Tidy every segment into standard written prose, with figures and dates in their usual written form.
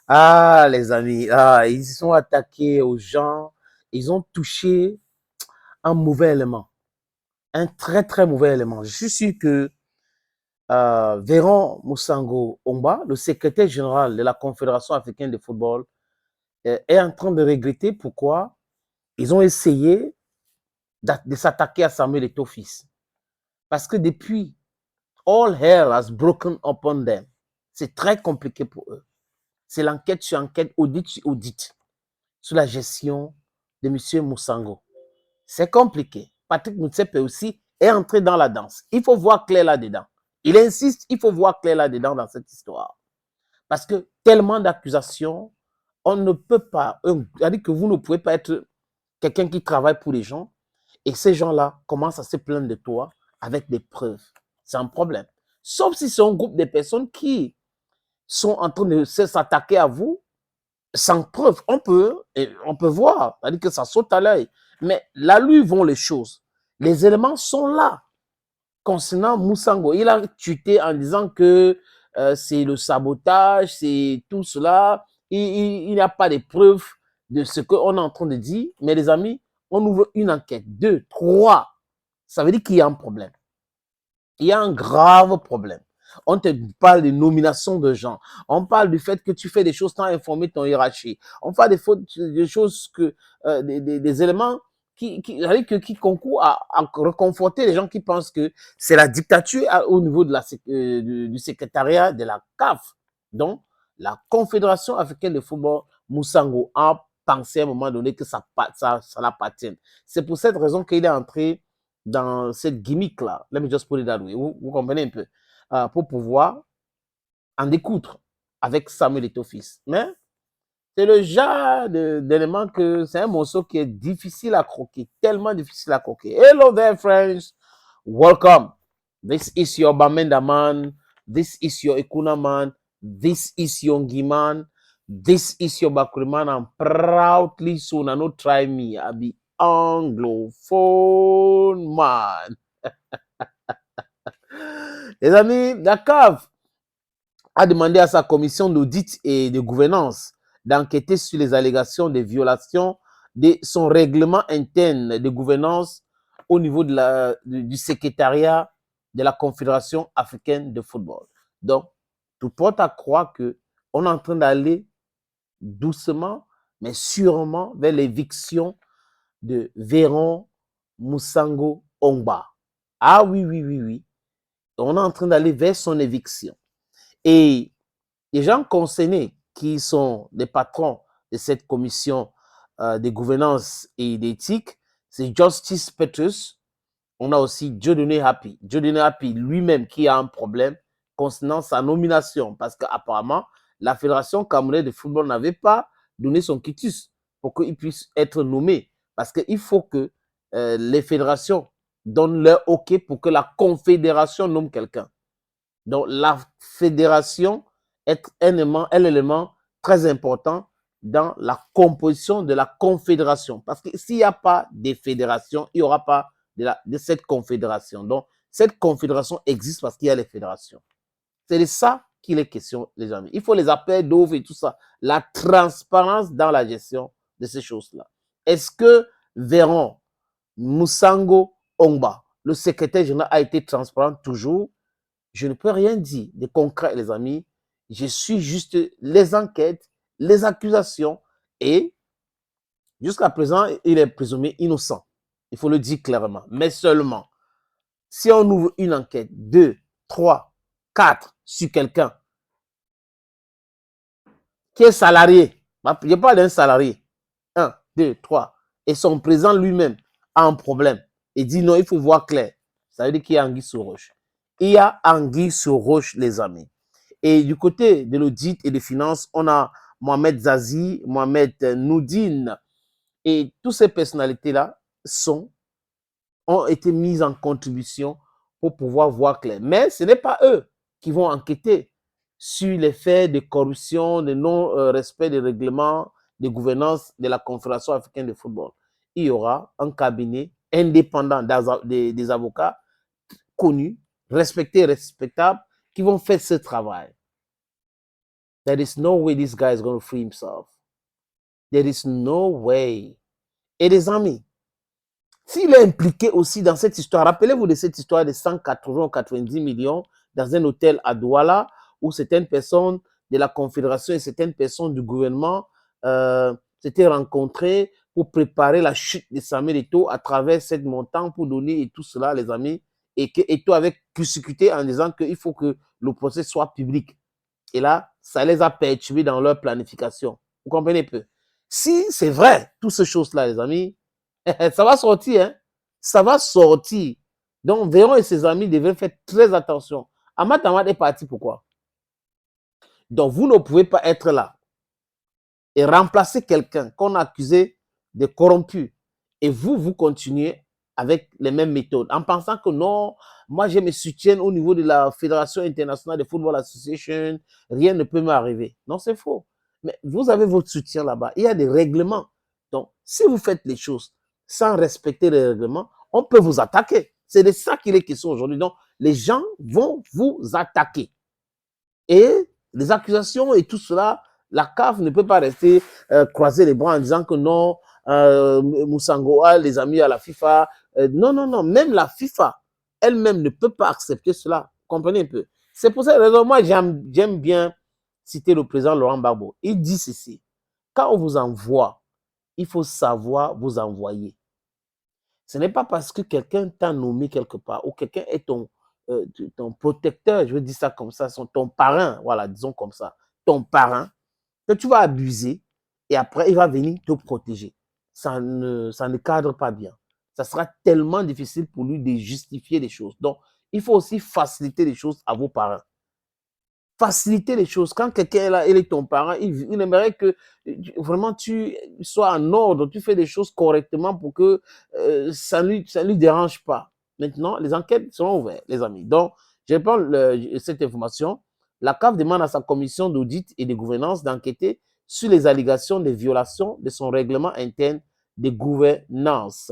Ah, les amis, ils se sont attaqués aux gens. Ils ont touché un mauvais élément, un très très mauvais élément. Je suis sûr que Véron Moussango Omba, le secrétaire général de la Confédération africaine de football, est en train de regretter pourquoi ils ont essayé de s'attaquer à Samuel Eto'o fils. Parce que depuis, all hell has broken upon them. C'est très compliqué pour eux. C'est l'enquête sur enquête, audit sur audit, sur la gestion de M. Moussango. C'est compliqué. Patrick Motsepe aussi est entré dans la danse. Il faut voir clair là-dedans. Il insiste, il faut voir clair là-dedans dans cette histoire. Parce que tellement d'accusations, on ne peut pas, c'est-à-dire que vous ne pouvez pas être quelqu'un qui travaille pour les gens et ces gens-là commencent à se plaindre de toi avec des preuves. C'est un problème. Sauf si c'est un groupe de personnes qui sont en train de s'attaquer à vous sans preuve. On peut voir, c'est-à-dire que ça saute à l'œil. Mais là, lui, vont les choses. Les éléments sont là. Concernant Moussango, il a tuté en disant que c'est le sabotage, c'est tout cela. Il n'y a pas de preuves de ce qu'on est en train de dire. Mais les amis, on ouvre une enquête. 2, 3. Ça veut dire qu'il y a un problème. Il y a un grave problème. On te parle de nomination de gens. On parle du fait que tu fais des choses sans informer ton hiérarchie. On parle des choses que, des éléments qui concourent à reconforter les gens qui pensent que c'est la dictature au niveau de du secrétariat de la CAF. Donc, la Confédération africaine de football, Moussango, a pensé à un moment donné que ça l'appartient. C'est pour cette raison qu'il est entré dans cette gimmick-là, let me just put it that way, vous comprenez un peu, pour pouvoir en découdre avec Samuel Eto'o fils. Mais c'est le genre d'élément que c'est un morceau qui est difficile à croquer, tellement difficile à croquer. Hello there, friends. Welcome. This is your Bamenda man. This is your Ikuna man. This is your Ngiman. This is your Bakuriman. And proudly soon, I not try me. I'll be anglophone man. Les amis, la CAF a demandé à sa commission d'audit et de gouvernance d'enquêter sur les allégations de violations de son règlement interne de gouvernance au niveau du secrétariat de la Confédération africaine de football. Donc, tout porte à croire qu'on est en train d'aller doucement, mais sûrement vers l'éviction de Véron Moussango Ongba. Ah oui, oui, oui, oui. On est en train d'aller vers son éviction. Et les gens concernés qui sont les patrons de cette commission de gouvernance et d'éthique, c'est Justice Petrus. On a aussi Dieudonné Happy. Dieudonné Happy lui-même qui a un problème concernant sa nomination parce qu'apparemment, la Fédération camerounaise de football n'avait pas donné son quitus pour qu'il puisse être nommé. Parce qu'il faut que les fédérations donnent leur OK pour que la confédération nomme quelqu'un. Donc, la fédération est un élément très important dans la composition de la confédération. Parce que s'il n'y a pas de fédération, il n'y aura pas de cette confédération. Donc, cette confédération existe parce qu'il y a les fédérations. C'est de ça qu'il est question, les amis. Il faut les appels d'ouvres et tout ça. La transparence dans la gestion de ces choses-là. Est-ce que Véron Moussango Ongba, le secrétaire général, a été transparent toujours? Je ne peux rien dire de concret, les amis. Je suis juste les enquêtes, les accusations et jusqu'à présent, il est présumé innocent. Il faut le dire clairement. Mais seulement, si on ouvre une enquête, 2, 3, 4 sur quelqu'un qui est salarié, je parle d'un salarié, 1, 2, 3, et son président lui-même a un problème et dit non, il faut voir clair. Ça veut dire qu'il y a anguille sur roche. Il y a anguille sur roche, les amis. Et du côté de l'audit et des finances, on a Mohamed Zazi, Mohamed Noudine. Et toutes ces personnalités-là ont été mises en contribution pour pouvoir voir clair. Mais ce n'est pas eux qui vont enquêter sur les faits de corruption, de non-respect des règlements de gouvernance de la Confédération africaine de football. Il y aura un cabinet indépendant des avocats connus, respectés et respectables, qui vont faire ce travail. There is no way this guy is going to free himself. There is no way. Et les amis, s'il est impliqué aussi dans cette histoire, rappelez-vous de cette histoire de 180 ou 90 millions dans un hôtel à Douala où certaines personnes de la Confédération et certaines personnes du gouvernement s'étaient rencontrées pour préparer la chute de Samuel Eto'o à travers cette montagne pour donner et tout cela, les amis, et que Eto'o avait persécuté en disant qu'il faut que le procès soit public. Et là, ça les a perturbés dans leur planification. Vous comprenez un peu? Si c'est vrai, toutes ces choses-là, les amis, ça va sortir, hein? Ça va sortir. Donc, Véron et ses amis devaient faire très attention. Amat Amad est parti pourquoi? Donc, vous ne pouvez pas être là et remplacer quelqu'un qu'on a accusé de corrompu. Et vous, vous continuez avec les mêmes méthodes en pensant que non, moi, je me soutiens au niveau de la Fédération internationale de football association, rien ne peut m'arriver. Non, c'est faux. Mais vous avez votre soutien là-bas. Il y a des règlements. Donc, si vous faites les choses sans respecter les règlements, on peut vous attaquer. C'est de ça qu'il est question aujourd'hui. Donc, les gens vont vous attaquer. Et les accusations et tout cela, la CAF ne peut pas rester croiser les bras en disant que non, Moussangoa, les amis à la FIFA. Non, non, non. Même la FIFA elle-même ne peut pas accepter cela. Comprenez un peu. C'est pour ça que moi, j'aime bien citer le président Laurent Gbagbo. Il dit ceci. Quand on vous envoie, il faut savoir vous envoyer. Ce n'est pas parce que quelqu'un t'a nommé quelque part ou quelqu'un est ton protecteur, je veux dire ça comme ça, ton parrain, voilà, disons comme ça, ton parrain, que tu vas abuser et après, il va venir te protéger. Ça ne cadre pas bien. Ça sera tellement difficile pour lui de justifier les choses. Donc, il faut aussi faciliter les choses à vos parents. Faciliter les choses. Quand quelqu'un est là, il est ton parent, il aimerait que vraiment tu sois en ordre, tu fais des choses correctement pour que ça ne lui dérange pas. Maintenant, les enquêtes seront ouvertes, les amis. Donc, je prends cette information. La CAF demande à sa commission d'audit et de gouvernance d'enquêter sur les allégations de violation de son règlement interne de gouvernance.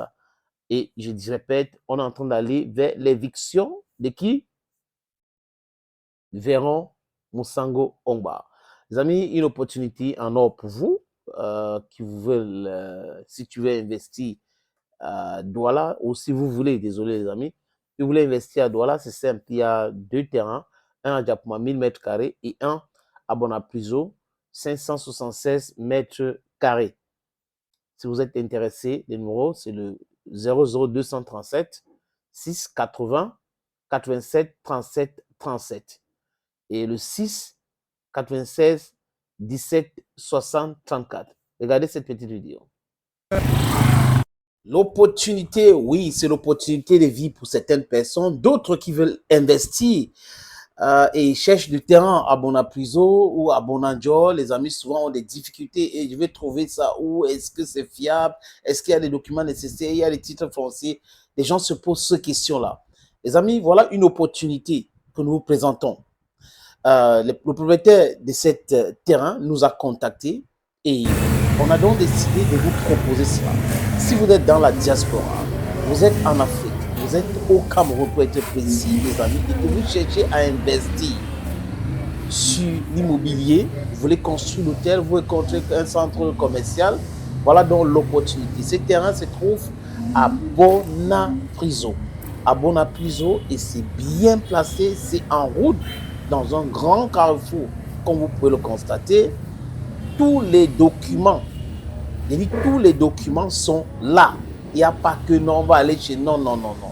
Et je répète, on est en train d'aller vers l'éviction de qui? Véron Moussango Ongba. Les amis, une opportunité en or pour vous qui vous veulent, si tu veux investir à Douala ou si vous voulez, désolé les amis, si vous voulez investir à Douala, c'est simple. Il y a deux terrains, un à Diapouma 1000 mètres carrés et un à Bonapriso 576 mètres carrés. Si vous êtes intéressé, le numéro c'est le 00237 680 87 37 37 et le 6 96 17 60 34. Regardez cette petite vidéo. L'opportunité, oui, c'est l'opportunité de vie pour certaines personnes. D'autres qui veulent investir et cherchent du terrain à Bonapriso ou à Bonanjo. Les amis souvent ont des difficultés et je vais trouver ça où? Est-ce que c'est fiable? Est-ce qu'il y a les documents nécessaires? Il y a les titres fonciers? Les gens se posent ces questions-là. Les amis, voilà une opportunité que nous vous présentons. Le propriétaire de cet terrain nous a contactés et on a donc décidé de vous proposer cela. Si vous êtes dans la diaspora, vous êtes en Afrique, vous êtes au Cameroun pour être précis, les amis, et que vous cherchez à investir sur l'immobilier, vous voulez construire l'hôtel, vous voulez construire un centre commercial, voilà donc l'opportunité. Ce terrain se trouve à Bonapriso. À Bonapriso et c'est bien placé, c'est en route dans un grand carrefour, comme vous pouvez le constater. Tous les documents, tous les documents sont là. Il n'y a pas que non, on va aller chez non, non, non, non.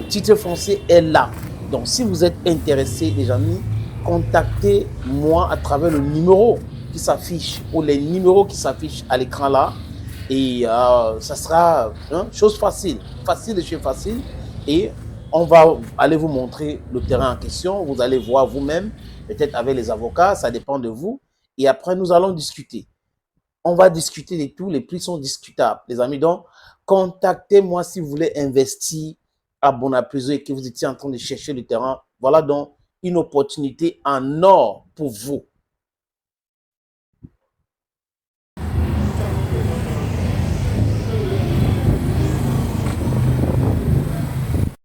Titre foncier est là. Donc, si vous êtes intéressé, les amis, contactez-moi à travers le numéro qui s'affiche ou les numéros qui s'affichent à l'écran là. Et ça sera chose facile, facile de chez facile. Et on va aller vous montrer le terrain en question. Vous allez voir vous-même, peut-être avec les avocats, ça dépend de vous. Et après, nous allons discuter. On va discuter de tout. Les prix sont discutables, les amis. Donc, contactez-moi si vous voulez investir à Bonapriso et que vous étiez en train de chercher le terrain. Voilà donc une opportunité en or pour vous.